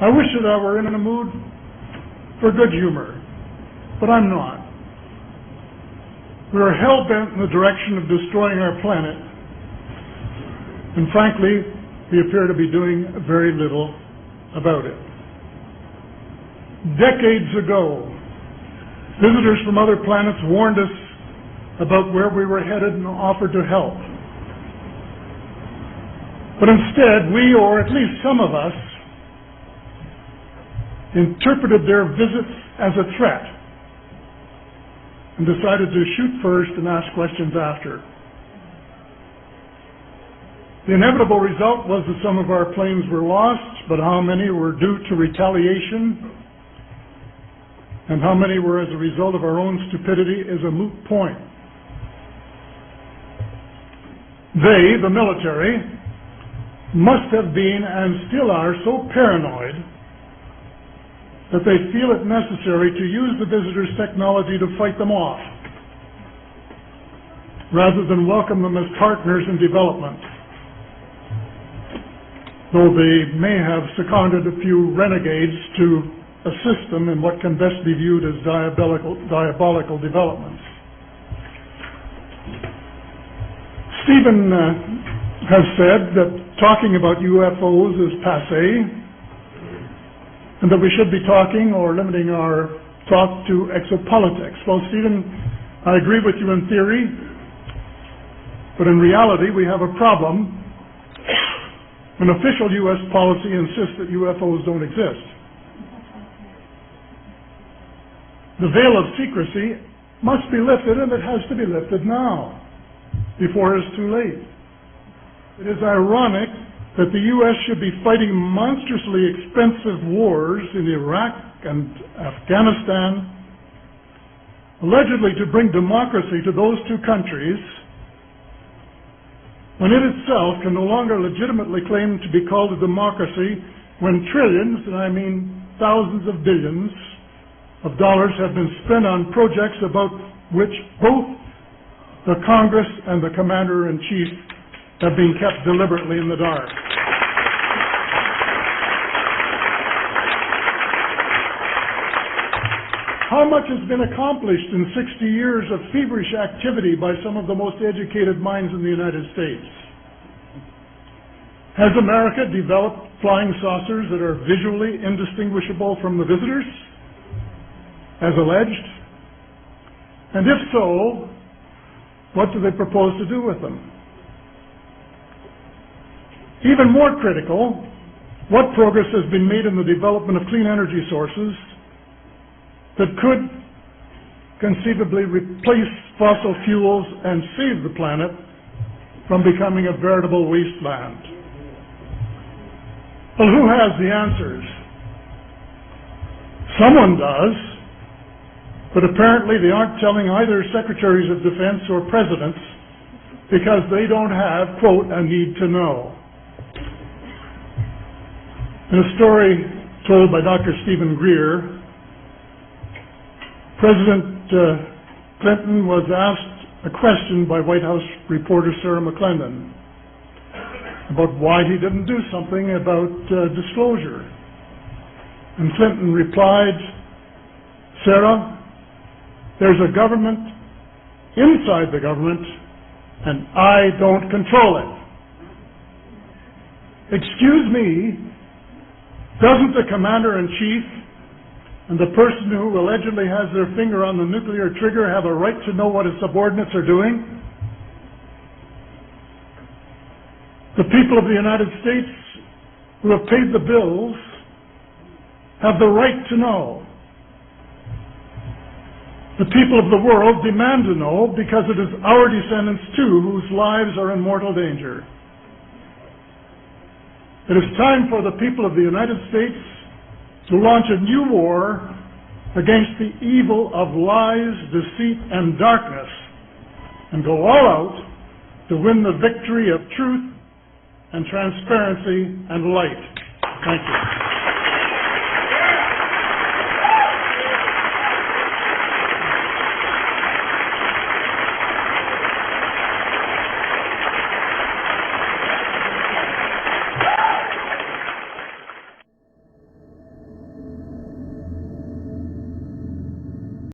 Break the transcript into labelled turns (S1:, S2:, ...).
S1: I wish that I were in a mood for good humor, but I'm not. We are hell-bent in the direction of destroying our planet, and frankly, we appear to be doing very little about it. Decades ago, visitors from other planets warned us about where we were headed and offered to help. But instead, we, or at least some of us, interpreted their visits as a threat and decided to shoot first and ask questions after. The inevitable result was that some of our planes were lost, but how many were due to retaliation and how many were as a result of our own stupidity is a moot point. They, the military, must have been and still are so paranoid that they feel it necessary to use the visitors' technology to fight them off, rather than welcome them as partners in development, though they may have seconded a few renegades to assist them in what can best be viewed as diabolical developments. Stephen has said that talking about UFOs is passé, and that we should be talking or limiting our talk to exopolitics. Well, Stephen, I agree with you in theory, but in reality we have a problem when official U.S. policy insists that UFOs don't exist. The veil of secrecy must be lifted, and it has to be lifted now, before it's too late. It is ironic that the U.S. should be fighting monstrously expensive wars in Iraq and Afghanistan, allegedly to bring democracy to those two countries, when it itself can no longer legitimately claim to be called a democracy, when trillions, and I mean thousands of billions, of dollars have been spent on projects about which both the Congress and the Commander-in-Chief have been kept deliberately in the dark. How much has been accomplished in 60 years of feverish activity by some of the most educated minds in the United States? Has America developed flying saucers that are visually indistinguishable from the visitors, as alleged? And if so, what do they propose to do with them? Even more critical, what progress has been made in the development of clean energy sources that could conceivably replace fossil fuels and save the planet from becoming a veritable wasteland? Well, who has the answers? Someone does. But apparently they aren't telling either secretaries of defense or presidents because they don't have, quote, a need to know. In a story told by Dr. Stephen Greer, President Clinton was asked a question by White House reporter Sarah McClendon about why he didn't do something about disclosure. And Clinton replied, "Sarah, there's a government inside the government, and I don't control it." Excuse me, doesn't the Commander-in-Chief and the person who allegedly has their finger on the nuclear trigger have a right to know what his subordinates are doing? The people of the United States who have paid the bills have the right to know. The people of the world demand to know because it is our descendants, too, whose lives are in mortal danger. It is time for the people of the United States to launch a new war against the evil of lies, deceit, and darkness, and go all out to win the victory of truth and transparency and light. Thank you.